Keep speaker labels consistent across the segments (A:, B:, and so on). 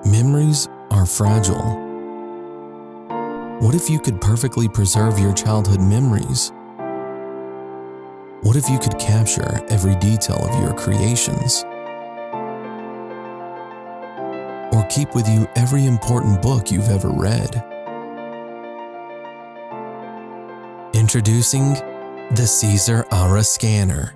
A: Memories are fragile. What if you could perfectly preserve your childhood memories? What if you could capture every detail of your creations? Or keep with you every important book you've ever read? Introducing the CZUR scanner.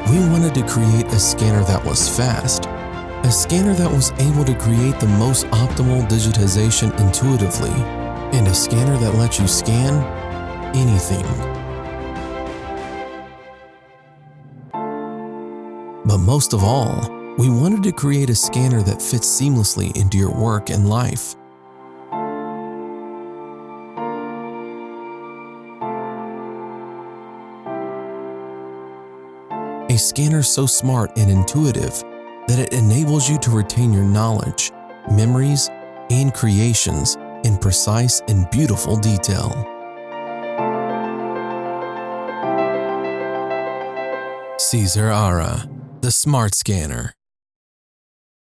A: We wanted to create a scanner that was fast, a scanner that was able to create the most optimal digitization intuitively, and a scanner that lets you scan anything. But most of all, we wanted to create a scanner that fits seamlessly into your work and life. A scanner so smart and intuitive that it enables you to retain your knowledge, memories, and creations in precise and beautiful detail. CZUR, the Smart Scanner.